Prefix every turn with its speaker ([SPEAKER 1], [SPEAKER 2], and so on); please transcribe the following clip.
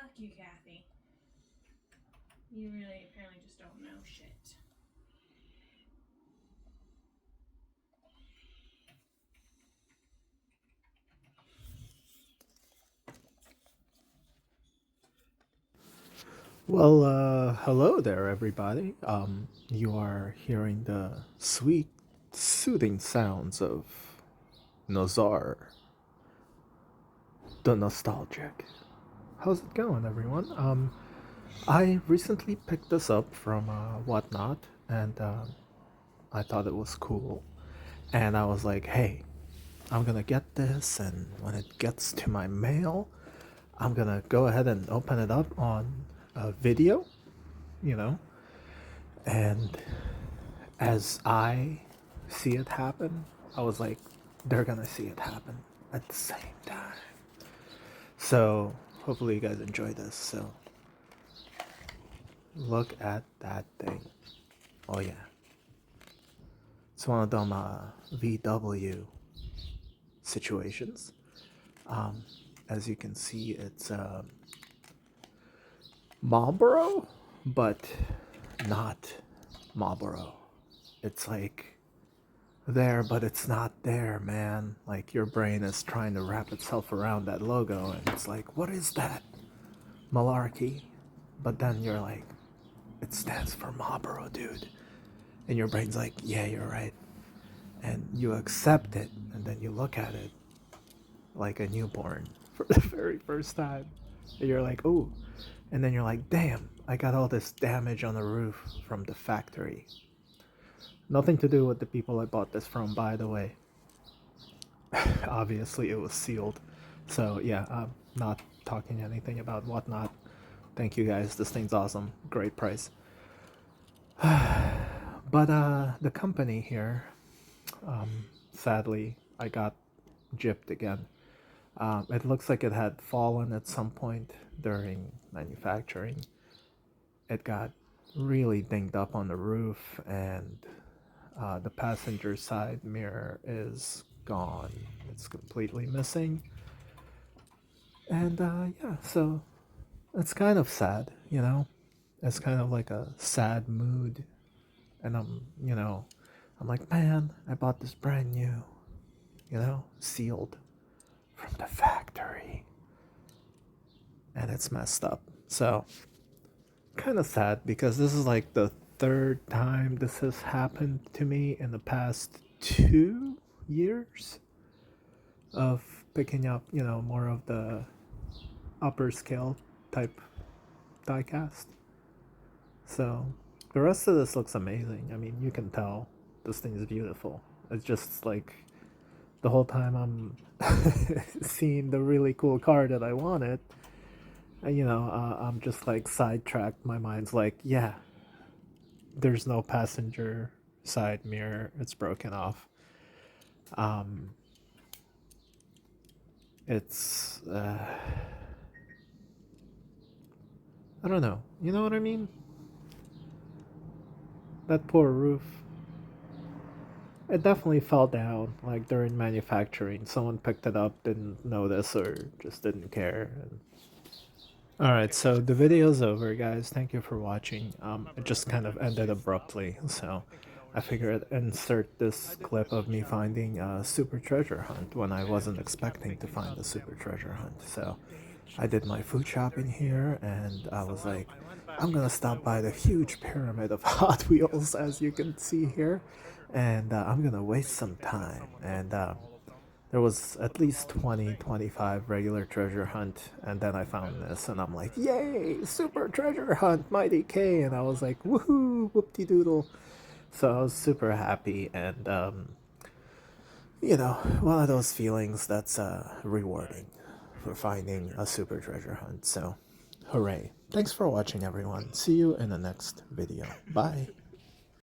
[SPEAKER 1] Fuck you, Kathy. You really apparently just don't know shit.
[SPEAKER 2] Well, hello there, everybody. You are hearing the sweet, soothing sounds of Nazar, the nostalgic. How's it going, everyone? I recently picked this up from Whatnot, and I thought it was cool. And I was like, hey, I'm gonna get this, and when it gets to my mail, I'm gonna go ahead and open it up on a video, you know, and as I see it happen, I was like, they're gonna see it happen at the same time. So hopefully you guys enjoy this. So look at that thing. Oh yeah, it's one of them VW situations. As you can see, it's Marlboro, but not Marlboro. It's like there, but it's not there, man. Like your brain is trying to wrap itself around that logo, and it's like, what is that? Malarkey. But then you're like, it stands for Marlboro, dude. And your brain's like, yeah, you're right. And you accept it, and then you look at it like a newborn for the very first time. And you're like, oh. And then you're like, damn, I got all this damage on the roof from the factory. Nothing to do with the people I bought this from, by the way. Obviously, it was sealed. So, yeah, I'm not talking anything about Whatnot. Thank you guys. This thing's awesome. Great price. But the company here, sadly, I got gypped again. It looks like it had fallen at some point during manufacturing. It got really dinged up on the roof, and the passenger side mirror is gone. It's completely missing. And yeah, so it's kind of sad, you know? It's kind of like a sad mood. And I'm like, man, I bought this brand new, sealed from the factory. And it's messed up. So, kind of sad because this is like the third time this has happened to me in the past 2 years of picking up, more of the upper scale type diecast. So the rest of this looks amazing. I mean, you can tell this thing is beautiful. It's just like the whole time I'm seeing the really cool car that I wanted, and, I'm just like sidetracked. My mind's like, yeah, there's no passenger side mirror. It's broken off. Um, it's I don't know. You know what I mean? That poor roof. It definitely fell down, like during manufacturing. Someone picked it up, didn't notice, or just didn't care. Alright, so the video's over, guys. Thank you for watching. It just kind of ended abruptly, so I figured I'd insert this clip of me finding a super treasure hunt when I wasn't expecting to find a super treasure hunt. So I did my food shopping here, and I was like, I'm gonna stop by the huge pyramid of Hot Wheels, as you can see here, and I'm gonna waste some time. And there was at least 20, 25 regular treasure hunt, and then I found this, and I'm like, yay, super treasure hunt, Mighty K, and I was like, woohoo, whoop-de-doodle. So I was super happy, and one of those feelings that's rewarding for finding a super treasure hunt. So hooray. Thanks for watching, everyone. See you in the next video. Bye.